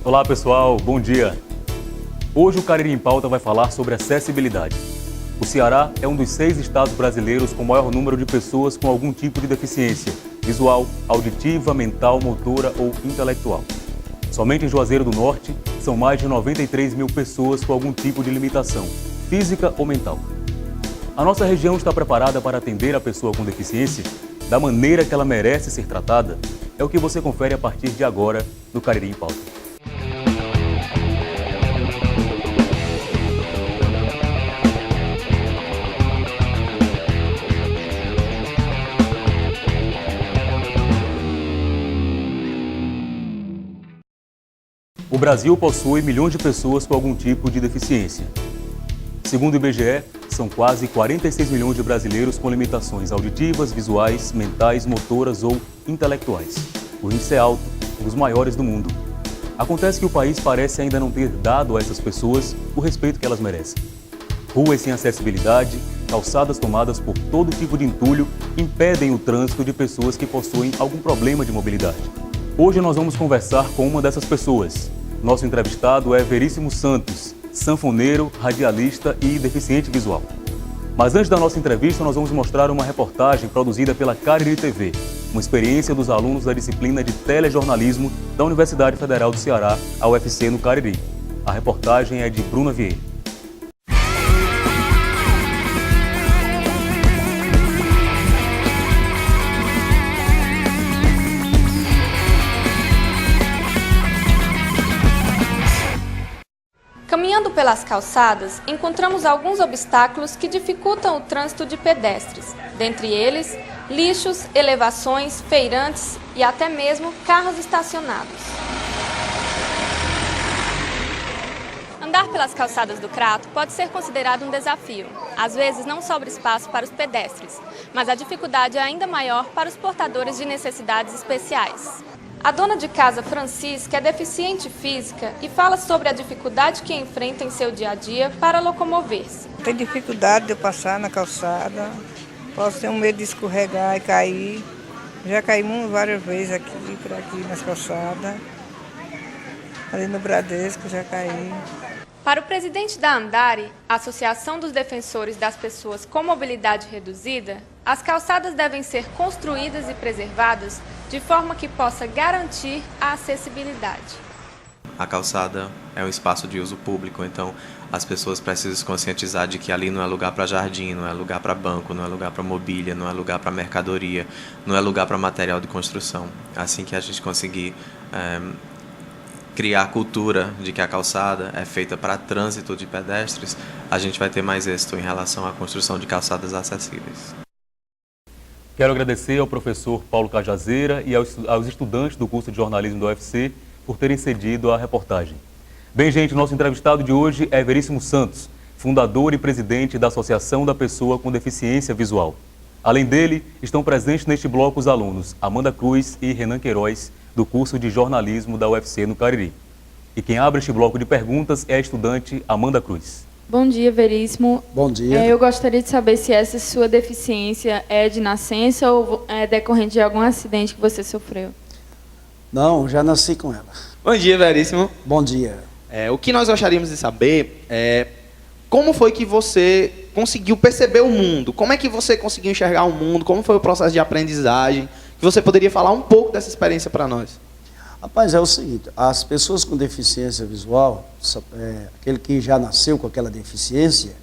Olá pessoal, bom dia. Hoje o Cariri em Pauta vai falar sobre acessibilidade. O Ceará é um dos 6 estados brasileiros com maior número de pessoas com algum tipo de deficiência visual, auditiva, mental, motora ou intelectual. Somente em Juazeiro do Norte são mais de 93 mil pessoas com algum tipo de limitação, física ou mental. A nossa região está preparada para atender a pessoa com deficiência da maneira que ela merece ser tratada? É o que você confere a partir de agora no Cariri em Pauta. O Brasil possui milhões de pessoas com algum tipo de deficiência. Segundo o IBGE, são quase 46 milhões de brasileiros com limitações auditivas, visuais, mentais, motoras ou intelectuais. O índice é alto, um dos maiores do mundo. Acontece que o país parece ainda não ter dado a essas pessoas o respeito que elas merecem. Ruas sem acessibilidade, calçadas tomadas por todo tipo de entulho impedem o trânsito de pessoas que possuem algum problema de mobilidade. Hoje nós vamos conversar com uma dessas pessoas. Nosso entrevistado é Veríssimo Santos, sanfoneiro, radialista e deficiente visual. Mas antes da nossa entrevista, nós vamos mostrar uma reportagem produzida pela Cariri TV, uma experiência dos alunos da disciplina de telejornalismo da Universidade Federal do Ceará, a UFC, no Cariri. A reportagem é de Bruna Vieira. Caminhando pelas calçadas, encontramos alguns obstáculos que dificultam o trânsito de pedestres, dentre eles, lixos, elevações, feirantes e até mesmo carros estacionados. Andar pelas calçadas do Crato pode ser considerado um desafio. Às vezes não sobra espaço para os pedestres, mas a dificuldade é ainda maior para os portadores de necessidades especiais. A dona de casa, Francisca, é deficiente física e fala sobre a dificuldade que enfrenta em seu dia a dia para locomover-se. Tem dificuldade de eu passar na calçada, posso ter um medo de escorregar e cair. Já caí várias vezes por aqui nas calçadas, ali no Bradesco já caí. Para o presidente da Andare, Associação dos Defensores das Pessoas com Mobilidade Reduzida, as calçadas devem ser construídas e preservadas de forma que possa garantir a acessibilidade. A calçada é um espaço de uso público, então as pessoas precisam se conscientizar de que ali não é lugar para jardim, não é lugar para banco, não é lugar para mobília, não é lugar para mercadoria, não é lugar para material de construção. Assim que a gente conseguir criar a cultura de que a calçada é feita para trânsito de pedestres, a gente vai ter mais êxito em relação à construção de calçadas acessíveis. Quero agradecer ao professor Paulo Cajazeira e aos estudantes do curso de jornalismo da UFC por terem cedido a reportagem. Bem, gente, nosso entrevistado de hoje é Veríssimo Santos, fundador e presidente da Associação da Pessoa com Deficiência Visual. Além dele, estão presentes neste bloco os alunos Amanda Cruz e Renan Queiroz, do curso de jornalismo da UFC no Cariri. E quem abre este bloco de perguntas é a estudante Amanda Cruz. Bom dia, Veríssimo. Bom dia. Eu gostaria de saber se essa sua deficiência é de nascença ou é decorrente de algum acidente que você sofreu. Não, já nasci com ela. Bom dia, Veríssimo. Bom dia. O que nós gostaríamos de saber é como foi que você conseguiu perceber o mundo? Como é que você conseguiu enxergar o mundo? Como foi o processo de aprendizagem? Que você poderia falar um pouco dessa experiência para nós? Rapaz, é o seguinte, as pessoas com deficiência visual, aquele que já nasceu com aquela deficiência,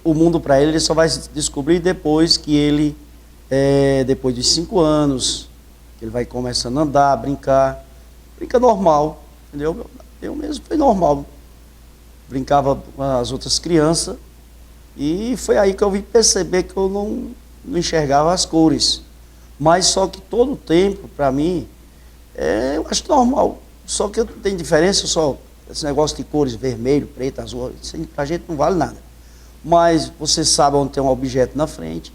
o mundo para ele só vai descobrir depois que ele, depois de 5 anos, ele vai começando a andar, brinca normal, entendeu? Eu mesmo foi normal, brincava com as outras crianças e foi aí que eu vim perceber que eu não enxergava as cores. Mas só que todo o tempo, para mim, eu acho normal. Só que tem diferença, só esse negócio de cores vermelho, preto, azul, isso pra gente não vale nada. Mas você sabe onde tem um objeto na frente,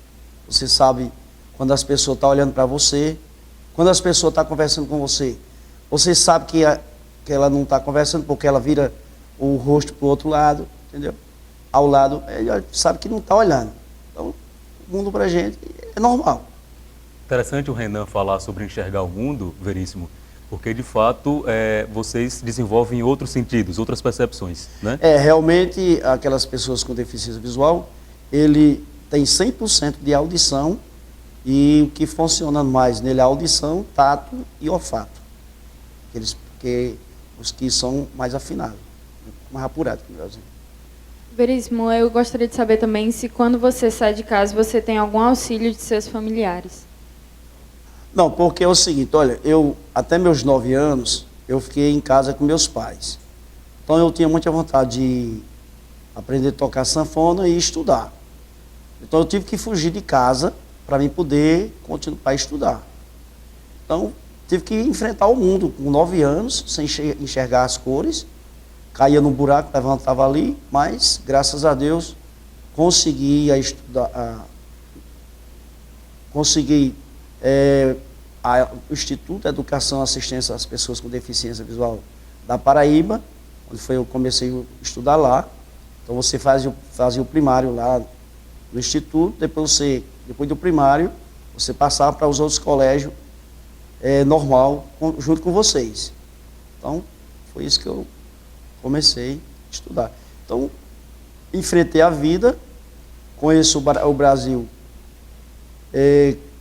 você sabe quando as pessoas estão olhando para você, quando as pessoas estão conversando com você, você sabe que ela não está conversando porque ela vira o rosto para o outro lado, entendeu? Ao lado, ela sabe que não está olhando. Então, o mundo pra gente é normal. Interessante o Renan falar sobre enxergar o mundo, Veríssimo, Porque, de fato, vocês desenvolvem outros sentidos, outras percepções, né? Realmente, aquelas pessoas com deficiência visual, ele tem 100% de audição e o que funciona mais nele é a audição, tato e olfato. Porque os que são mais afinados, mais apurados que o Brasil. Veríssimo, eu gostaria de saber também se quando você sai de casa, você tem algum auxílio de seus familiares. Não, porque é o seguinte, olha, eu até meus 9 anos, eu fiquei em casa com meus pais. Então eu tinha muita vontade de aprender a tocar sanfona e estudar. Então eu tive que fugir de casa para mim poder continuar a estudar. Então tive que enfrentar o mundo com 9 anos, sem enxergar as cores, caía no buraco, levantava ali, mas graças a Deus consegui estudar, o Instituto de Educação e Assistência às Pessoas com Deficiência Visual da Paraíba, onde eu comecei a estudar lá. Então você fazia o primário lá no Instituto, depois do primário, você passava para os outros colégios normal, junto com vocês. Então, foi isso que eu comecei a estudar. Então, enfrentei a vida, conheço o Brasil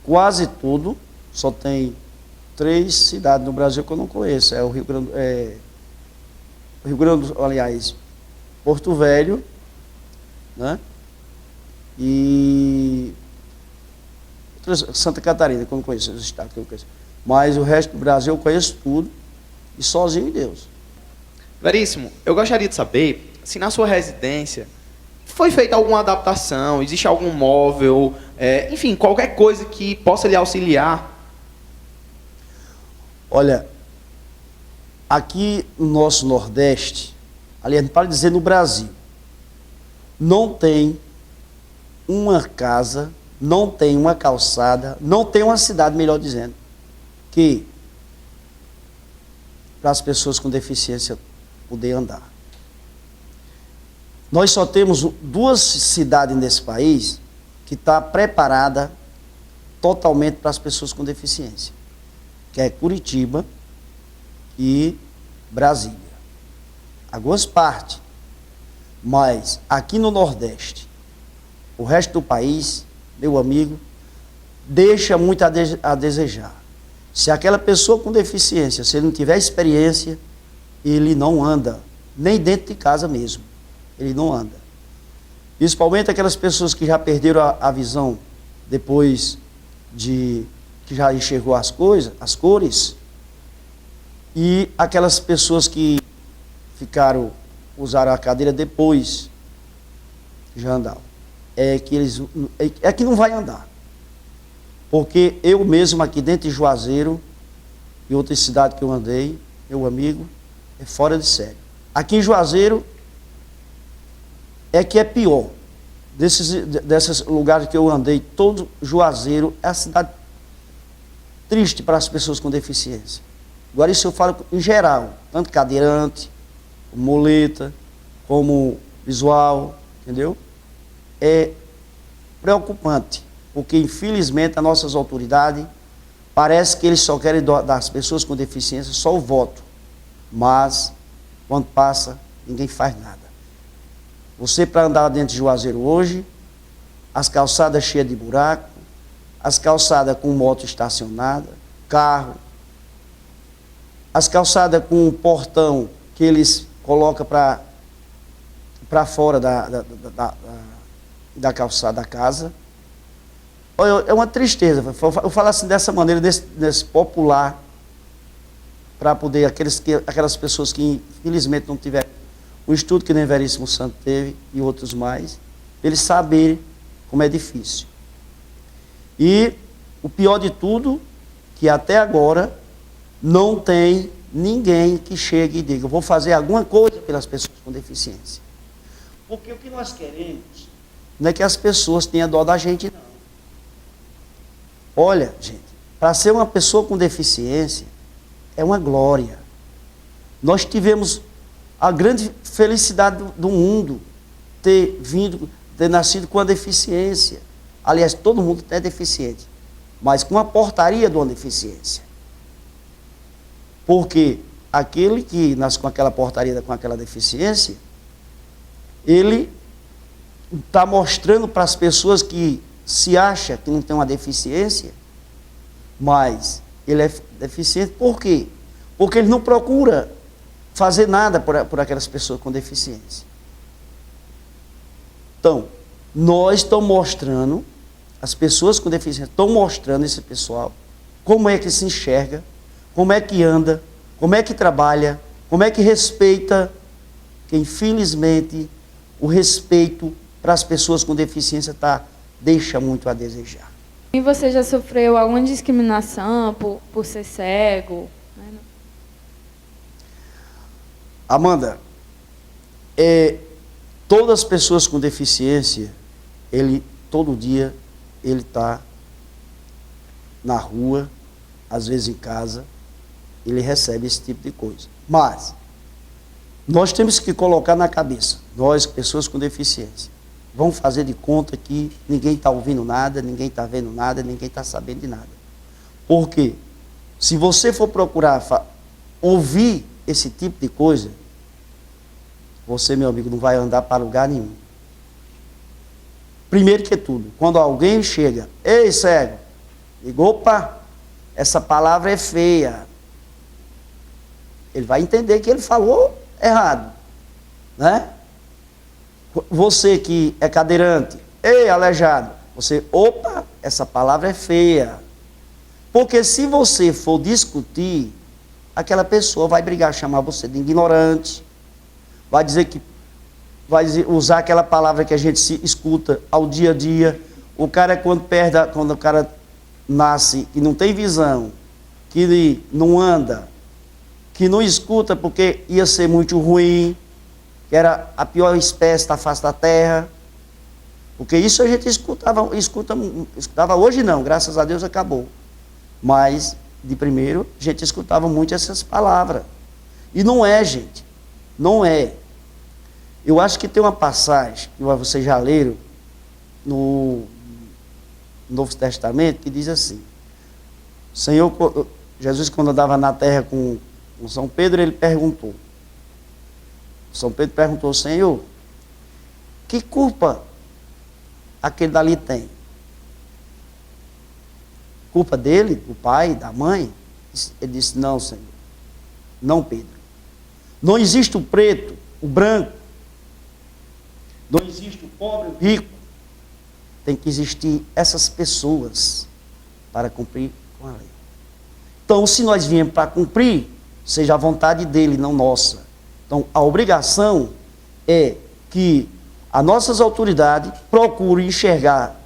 quase tudo, só tem 3 cidades no Brasil que eu não conheço. É o Rio Grande, aliás, Porto Velho, né? E Santa Catarina, que eu não conheço, os estados que eu conheço. Mas o resto do Brasil eu conheço tudo, e sozinho em Deus. Veríssimo, eu gostaria de saber se na sua residência foi feita alguma adaptação, existe algum móvel, enfim, qualquer coisa que possa lhe auxiliar. Olha, aqui no nosso Nordeste, aliás, para dizer no Brasil, não tem uma casa, não tem uma calçada, não tem uma cidade, melhor dizendo, que para as pessoas com deficiência poder andar. Nós só temos 2 cidades nesse país que está preparada totalmente para as pessoas com deficiência, que é Curitiba e Brasília. Algumas partes, mas aqui no Nordeste, o resto do país, meu amigo, deixa muito a desejar. Se aquela pessoa com deficiência, se ele não tiver experiência, ele não anda, nem dentro de casa mesmo, ele não anda. Principalmente aquelas pessoas que já perderam a visão depois que já enxergou as cores, e aquelas pessoas que usaram a cadeira depois que já andavam. Que não vai andar. Porque eu mesmo aqui dentro de Juazeiro e outra cidade que eu andei, meu amigo, é fora de série. Aqui em Juazeiro que é pior. Desses lugares que eu andei, todo Juazeiro é a cidade triste para as pessoas com deficiência. Agora isso eu falo em geral, tanto cadeirante, muleta, como visual, entendeu? É preocupante, porque infelizmente as nossas autoridades parece que eles só querem das pessoas com deficiência só o voto, mas quando passa ninguém faz nada. Você para andar dentro de Juazeiro hoje, as calçadas cheias de buraco, as calçadas com moto estacionada, carro, as calçadas com um portão que eles colocam para fora da calçada da casa. É uma tristeza. Eu falo assim dessa maneira, nesse popular, para poder aquelas pessoas que infelizmente não tiveram o estudo que nem Veríssimo Santo teve e outros mais, eles saberem como é difícil. E o pior de tudo, que até agora não tem ninguém que chegue e diga, eu vou fazer alguma coisa pelas pessoas com deficiência. Porque o que nós queremos não é que as pessoas tenham dó da gente, não. Olha, gente, para ser uma pessoa com deficiência, é uma glória. Nós tivemos a grande felicidade do mundo ter nascido com a deficiência. Aliás, todo mundo é deficiente, mas com a portaria de uma deficiência. Porque aquele que nasce com aquela portaria, com aquela deficiência, ele está mostrando para as pessoas que se acha que não tem uma deficiência, mas ele é deficiente. Por quê? Porque ele não procura fazer nada por aquelas pessoas com deficiência. Então, nós estamos mostrando, as pessoas com deficiência estão mostrando esse pessoal como é que se enxerga, como é que anda, como é que trabalha, como é que respeita, que infelizmente o respeito para as pessoas com deficiência deixa muito a desejar. E você já sofreu alguma discriminação por ser cego? Amanda, todas as pessoas com deficiência, todo dia ele está na rua, às vezes em casa, ele recebe esse tipo de coisa. Mas nós temos que colocar na cabeça, nós, pessoas com deficiência, vamos fazer de conta que ninguém está ouvindo nada, ninguém está vendo nada, ninguém está sabendo de nada. Porque se você for procurar ouvir esse tipo de coisa, você, meu amigo, não vai andar para lugar nenhum. Primeiro que tudo, quando alguém chega, ei, cego, digo, opa, essa palavra é feia. Ele vai entender que ele falou errado, né? Você que é cadeirante, ei, aleijado, você, opa, essa palavra é feia. Porque se você for discutir, aquela pessoa vai brigar, chamar você de ignorante, vai usar aquela palavra que a gente se escuta ao dia a dia. O cara, quando o cara nasce e não tem visão, que não anda, que não escuta porque ia ser muito ruim, que era a pior espécie da face da terra, porque isso a gente escutava hoje não, graças a Deus acabou, mas de primeiro a gente escutava muito essas palavras, e não é, gente, não é. Eu acho que tem uma passagem, que vocês já leram, no Novo Testamento, que diz assim, Jesus, quando andava na terra com São Pedro, ele perguntou, São Pedro perguntou, Senhor, que culpa aquele dali tem? Culpa dele, do pai, da mãe? Ele disse, não, Senhor, não, Pedro. Não existe o preto, o branco, não existe o pobre, o rico. Tem que existir essas pessoas para cumprir com a lei. Então, se nós viemos para cumprir, seja a vontade dele, não nossa. Então, a obrigação é que as nossas autoridades procurem enxergar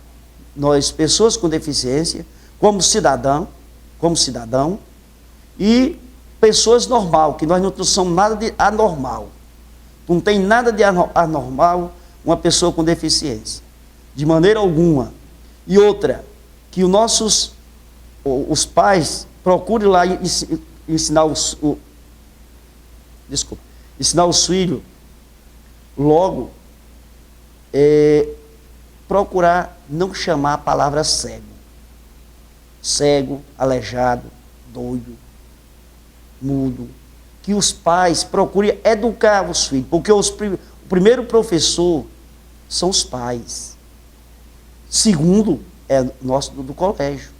nós, pessoas com deficiência, como cidadão, e pessoas normal, que nós não somos nada de anormal. Não tem nada de anormal uma pessoa com deficiência, de maneira alguma. E outra, que os pais procurem lá ensinar os filhos, logo, procurar não chamar a palavra cego, aleijado, doido, mudo, que os pais procurem educar os filhos, porque o primeiro professor são os pais, segundo é nosso do colégio,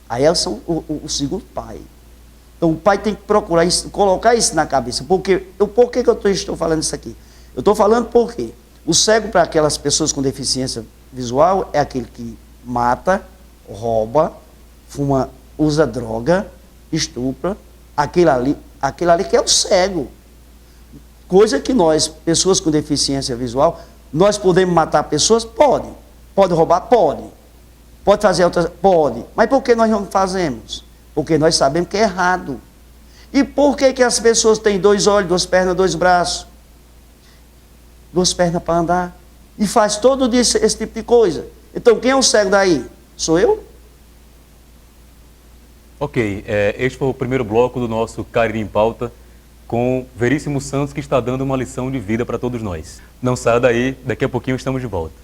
aí eles são o segundo pai. Então o pai tem que procurar colocar isso na cabeça. Por que eu estou falando isso aqui? Eu estou falando porque o cego, para aquelas pessoas com deficiência visual, é aquele que mata, rouba, fuma, usa droga, estupra, aquele ali que é o cego. Coisa que nós, pessoas com deficiência visual, nós podemos matar pessoas? Pode. Pode roubar? Pode. Pode fazer outras? Pode. Mas por que nós não fazemos? Porque nós sabemos que é errado. E por que as pessoas têm 2 olhos, 2 pernas, 2 braços? 2 pernas para andar? E faz todo dia esse tipo de coisa. Então quem é o cego daí? Sou eu? Ok, este foi o primeiro bloco do nosso Cariri em Pauta, com Veríssimo Santos, que está dando uma lição de vida para todos nós. Não saia daí, daqui a pouquinho estamos de volta.